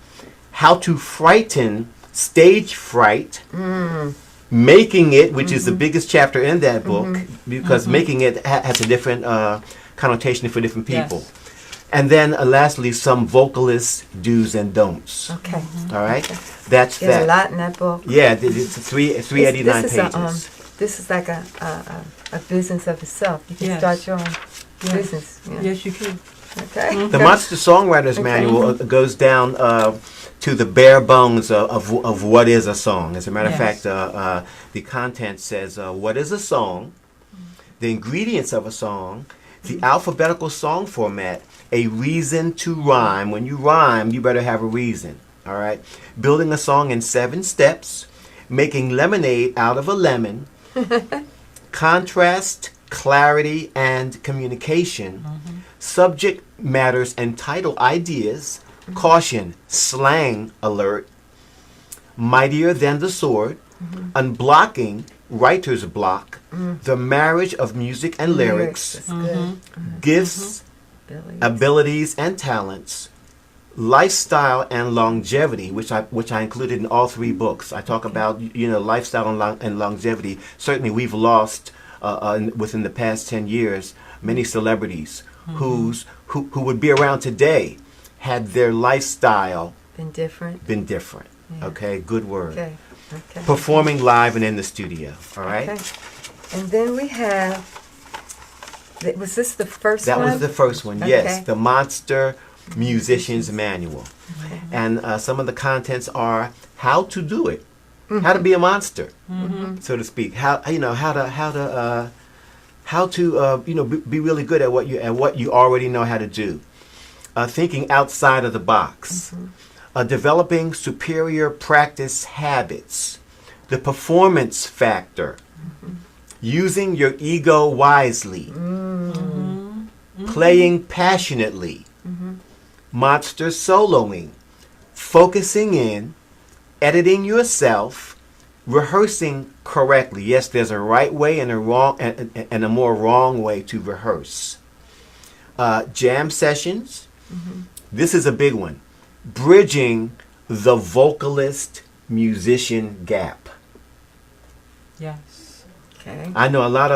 how to frighten, stage fright, making it, which is the biggest chapter in that book, because making it has a different connotation for different people. Yes. And then lastly, some vocalist do's and don'ts. Okay. All right? That's There's that. a lot in that book. Yeah, it's 389 This is pages. this is like a business of itself. You can Yes. start your own Yes. business. Yeah. Yes, you can. Okay. The Monster Songwriters Okay. Manual goes down to the bare bones of what is a song. As a matter of Yes. fact, the content says what is a song, the ingredients of a song, the alphabetical song format, a reason to rhyme. When you rhyme, you better have a reason. All right? Building a song in 7 steps, making lemonade out of a lemon, contrast, clarity, and communication, subject matters and title ideas, caution, slang alert, mightier than the sword, unblocking, writer's block, the marriage of music and lyrics, That's good. gifts, Billy. abilities and talents, lifestyle and longevity, which I included in all 3 books. I talk about lifestyle and longevity. Certainly, we've lost within the past 10 years many celebrities who would be around today had their lifestyle Been different. been different. Yeah. Okay, good word. Okay. Okay. Performing live and in the studio. All right. Okay. And then we have. Was this the first That one? was the first one. Okay. Yes, the Monster Musician's Manual. Okay. And some of the contents are how to do it, how to be a monster, so to speak. How to be really good at what you already know how to do. Thinking outside of the box. Developing superior practice habits. The performance factor. Using your ego wisely. Playing passionately. Monster soloing. Focusing in. Editing yourself. Rehearsing correctly. Yes, there's a right way and a wrong and a more wrong way to rehearse. Jam sessions. This is a big one. Bridging the vocalist musician gap. Yes. Okay. I know a lot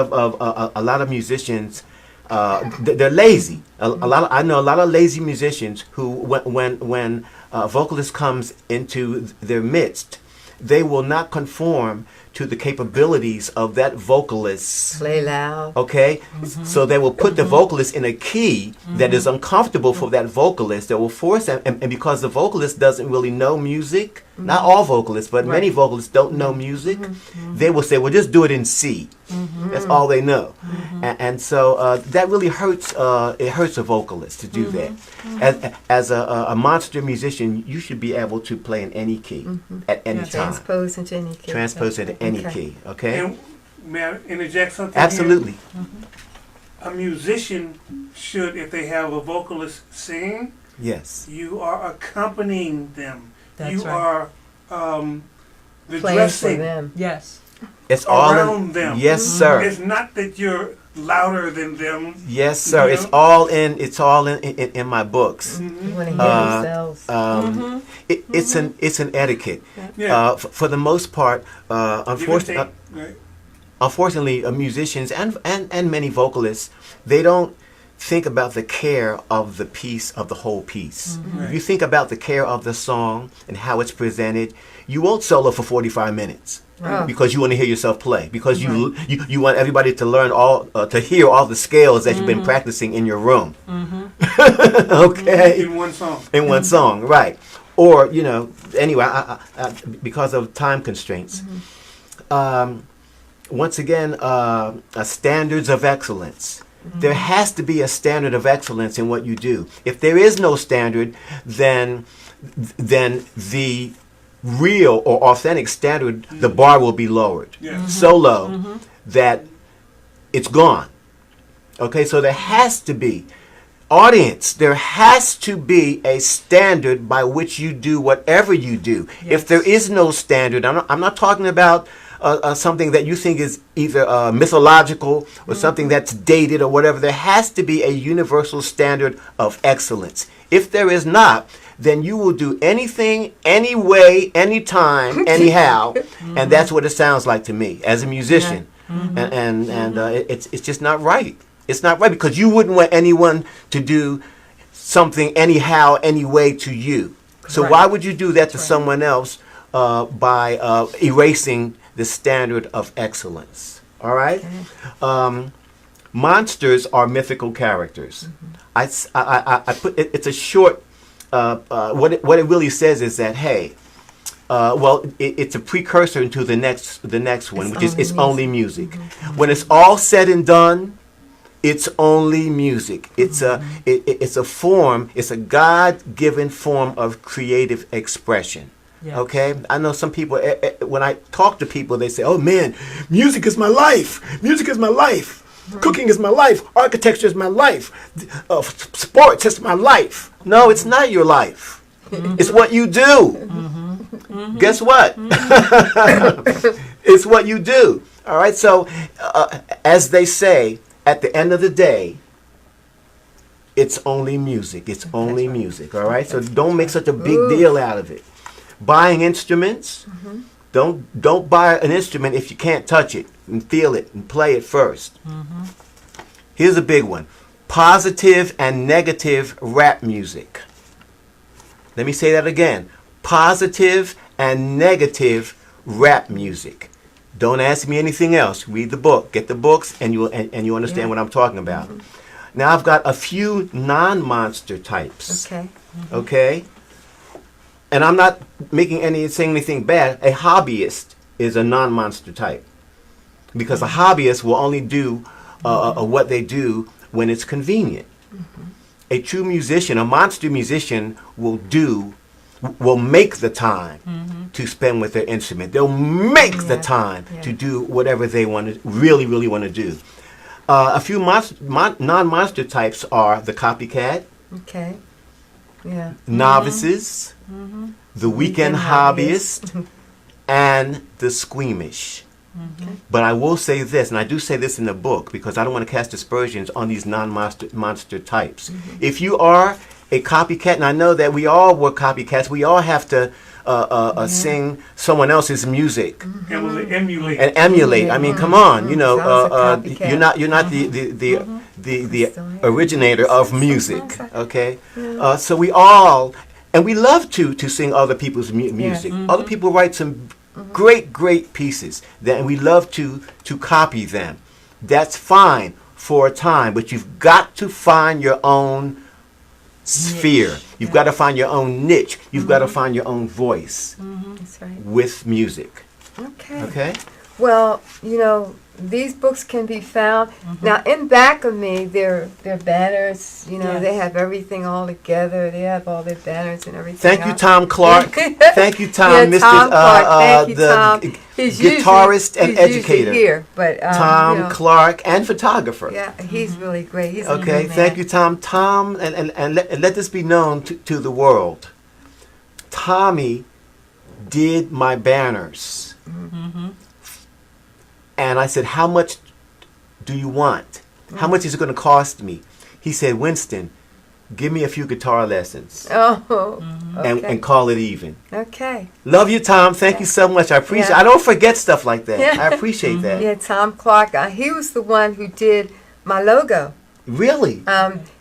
of musicians. They're lazy. I know a lot of lazy musicians who, when a vocalist comes into their midst, they will not conform to the capabilities of that vocalist. Play loud. Okay, so they will put the vocalist in a key that is uncomfortable for that vocalist. That will force them, and because the vocalist doesn't really know music, not all vocalists, but many vocalists don't know music, they will say, "Well, just do it in C." That's all they know, and so that really hurts. It hurts a vocalist to do that. As a monster musician, you should be able to play in any key at any time. Transpose into any key. Transpose it any Okay. key. Okay. And may I interject something? here? Absolutely. A musician should, if they have a vocalist singing, Yes. you are accompanying them. That's you right. are the Playing for dressing them. Yes. It's all around them. Yes, sir. It's not that you're louder than them. Yes, sir. You It's know? all in. It's all in my books. You want to hear Uh, themselves. It's an etiquette. Yeah. For the most part, Give and unfortunately, take, right? unfortunately, musicians and many vocalists, they don't think about the care of the piece, of the whole piece. Mm-hmm. If you think about the care of the song and how it's presented, you won't solo for 45 minutes. Right. Because you want to hear yourself play. Because you want everybody to learn to hear all the scales that you've been practicing in your room. Okay? In one song. In one song, right. Or, anyway, I because of time constraints. Once again, standards of excellence. There has to be a standard of excellence in what you do. If there is no standard, then the real or authentic standard, the bar will be lowered. Yes. So low that it's gone. Okay, so there has to be, audience, there has to be a standard by which you do whatever you do. Yes. If there is no standard, I'm not talking about something that you think is either mythological or something that's dated or whatever. There has to be a universal standard of excellence. If there is not, then you will do anything, anyway, anytime, anyhow, and that's what it sounds like to me as a musician. And it's just not right. It's not right because you wouldn't want anyone to do something anyhow, anyway to you. So Right. why would you do that to someone else by erasing the standard of excellence? All right. Monsters are mythical characters. I put it's a short. What it really says is that it's a precursor to the next one, which is it's only music. When it's all said and done, it's only music. It's a form. It's a God-given form of creative expression. Yes. Okay, I know some people. When I talk to people, they say, "Oh man, music is my life. Music is my life. Cooking is my life. Architecture is my life. Sports is my life." No, it's not your life. It's what you do. Guess what? It's what you do. All right. So, as they say, at the end of the day, it's only music. It's only music. All right. So don't make such a big deal out of it. Buying instruments. Don't buy an instrument if you can't touch it and feel it and play it first. Here's a big one. Positive and negative rap music. Let me say that again. Positive and negative rap music. Don't ask me anything else. Read the book. Get the books and you understand what I'm talking about. Now I've got a few non-monster types. Okay. Okay? And I'm not saying anything bad. A hobbyist is a non-monster type. Because a hobbyist will only do what they do when it's convenient. A true musician, a monster musician, will make the time to spend with their instrument. They'll make the time to do whatever they really want to do. A few non-monster types are the copycat, Okay. Yeah. novices, the weekend hobbyist, and the squeamish. But I will say this, and I do say this in the book because I don't want to cast aspersions on these non-monster types. If you are a copycat, and I know that we all were copycats, we all have to sing someone else's music And will emulate. and emulate. I mean, come on, Sounds a copycat. you're not the originator of music, okay? So we all, and we love to sing other people's music. Other people write some great pieces that we love to copy them. That's fine for a time, but you've got to find your own sphere. You've got to find your own niche. You've got to find your own voice That's right. with music. Okay. Okay? Well, these books can be found. Now, in back of me, they're banners. Yes. They have everything all together. They have all their banners and everything. Thank you, out. Tom Clark. Thank you, Tom, Yeah, Mr. Tom Clark. Thank you, the Tom. He's guitarist and he's educator. usually here, but Tom Clark and photographer. Yeah, he's really great. He's a Okay, good man. thank you, Tom. Tom, and let this be known to the world. Tommy did my banners. And I said, how much do you want? How much is it going to cost me? He said, Winston, give me a few guitar lessons Oh, and okay. call it even. Okay. Love you, Tom. Thank you so much. I appreciate Yeah. I don't forget stuff like that. Yeah. I appreciate that. Yeah, Tom Clark. He was the one who did my logo. Really?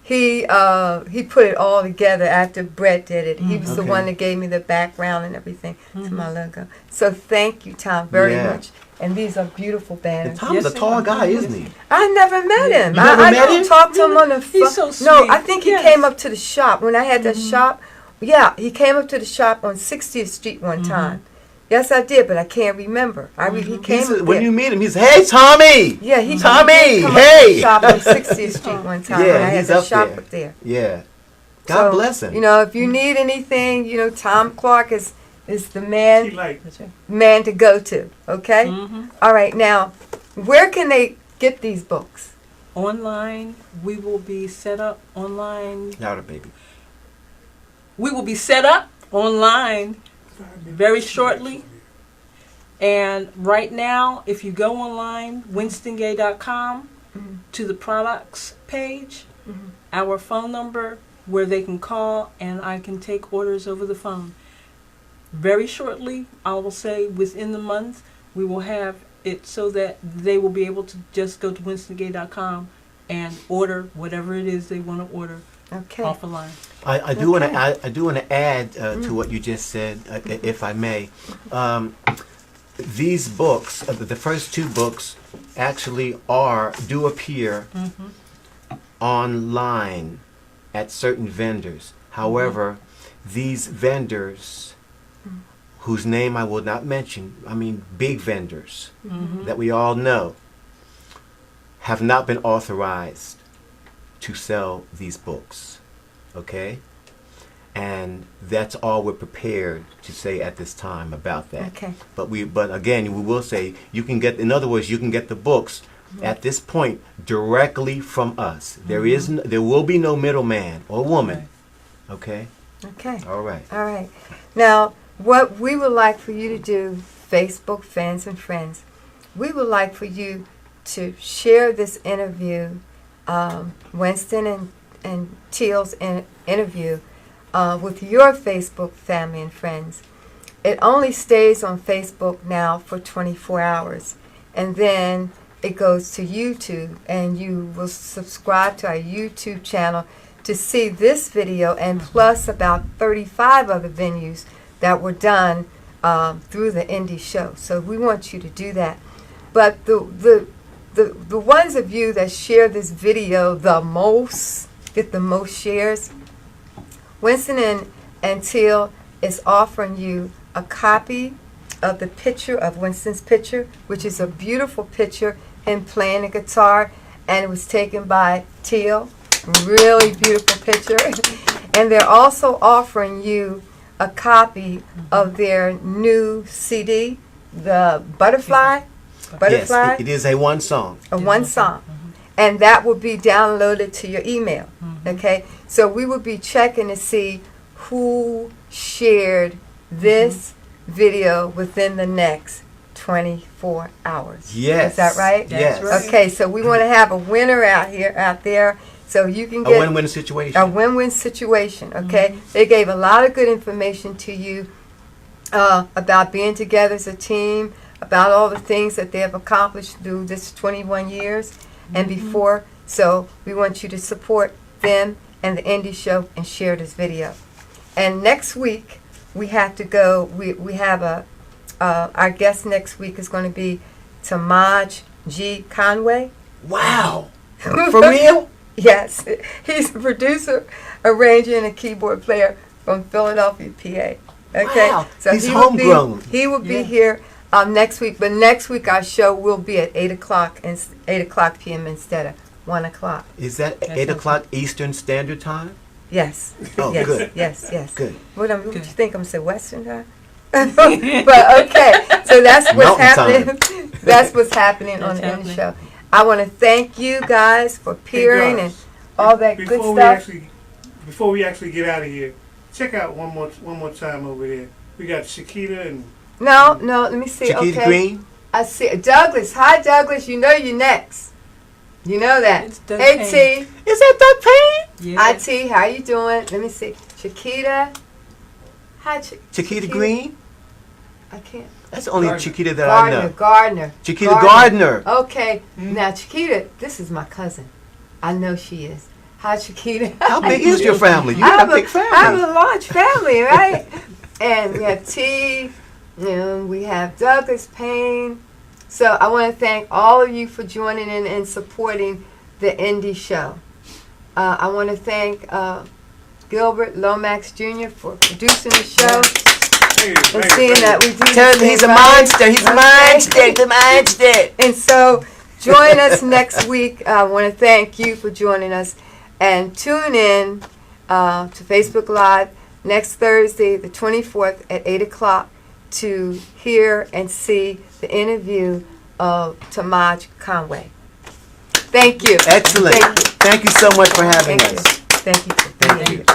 He put it all together after Brett did it. He was the Okay. one that gave me the background and everything to my logo. So thank you, Tom, very Yeah. much. And these are beautiful And banners. Tom's Yes, a tall he- guy, isn't he? I never met him. You never I met don't him? talk to him on the phone. He's so No, sweet. I think he Yes. came up to the shop when I had that shop. Yeah, he came up to the shop on 60th Street one time. Yes, I did, but I can't remember. He came up When there. you meet him, he's, hey, Tommy! Yeah, he Tommy, he come up to hey! the shop on 60th Street one time Yeah, when I had he's the up shop there. up there. Yeah. God So, bless him. You know, if you need anything, you know, Tom Clark is the He man like man to go to. Okay. All right. Now, where can they get these books? Online, we will be set up online. Louder, baby. We will be set up online very shortly. And right now, if you go online, winstongay.com, to the products page, our phone number where they can call and I can take orders over the phone. Very shortly, I will say within the month, we will have it so that they will be able to just go to winstongay.com and order whatever it is they want to order Okay. off the line. I do want Okay. to. I do want to add to what you just said, if I may. These books, the first two books, actually do appear online at certain vendors. However, these vendors, whose name I will not mention, I mean big vendors that we all know, have not been authorized to sell these books. Okay? And that's all we're prepared to say at this time about that. Okay. But again, we will say you can get, in other words, you can get the books at this point directly from us. There will be no middleman or woman. Okay? Okay. All right. All right. Now, what we would like for you to do, Facebook fans and friends, we would like for you to share this interview, Winston and Teal's interview, with your Facebook family and friends. It only stays on Facebook now for 24 hours. And then it goes to YouTube, and you will subscribe to our YouTube channel to see this video and plus about 35 other venues that were done through the indie show. So we want you to do that. But the ones of you that share this video the most, get the most shares, Winston and Teal is offering you a copy of the picture of Winston's picture, which is a beautiful picture, him playing the guitar, and it was taken by Teal. Really beautiful picture. And they're also offering you a copy of their new CD, the Butterfly. Yes, it is a one song. One song. And that will be downloaded to your email. Okay? So we will be checking to see who shared this video within the next 24 hours. Yes. Is that right? Yes. That's right. Okay, so we want to have a winner out there. So you can A get win-win situation. a win-win situation, okay? They gave a lot of good information to you about being together as a team, about all the things that they have accomplished through this 21 years and before. So we want you to support them and the Indie Show and share this video. And next week, we have to go, we have our guest next week is going to be Tamaj G. Conway. Wow. For real? Yes, he's a producer, arranger, and a keyboard player from Philadelphia, PA. Okay, Wow, so he's he will be- homegrown. He will be Yeah. here next week, but next week our show will be at 8:00 p.m. instead of 1 o'clock. Is that That 8 sounds o'clock Eastern Standard Time? Yes. Oh, yes, good. Yes. Yes. Good. What you Good. think? I'm saying Western time. But okay, so that's what's Mountain happening. That's what's happening on That's the Indie happening. Show. I want to thank you guys for peering and Doris, all that good stuff. Before we actually get out of here, check out one more time over there. We got Shakita and No, let me see. Chiquita Okay. Green? I see. Douglas. Hi, Douglas. You know you're next. You know that. It's Doug Hey, Payne. T. Is that Doug Payne? Yeah. Hi, T. How you doing? Let me see. Chiquita. Hi, Chiquita Green? I can't. That's the only Gardner. Chiquita that I know. Gardner. Chiquita Gardner. Okay. Now, Chiquita, this is my cousin. I know she is. Hi, Chiquita. How big is your family? You I got have a big I family. have a large family, right? And we have T, and we have Douglas Payne. So I want to thank all of you for joining in and supporting the Indie Show. I want to thank Gilbert Lomax Jr. for producing the show and seeing that we do Tell this him he's thing a right. monster. He's a Okay. monster. He's a monster. And so join us next week. I want to thank you for joining us. And tune in to Facebook Live next Thursday, the 24th at 8 o'clock to hear and see the interview of Tamaj Conway. Thank you. Excellent. Thank you. Thank you so much for having Thank you. us. Thank you. Thank you.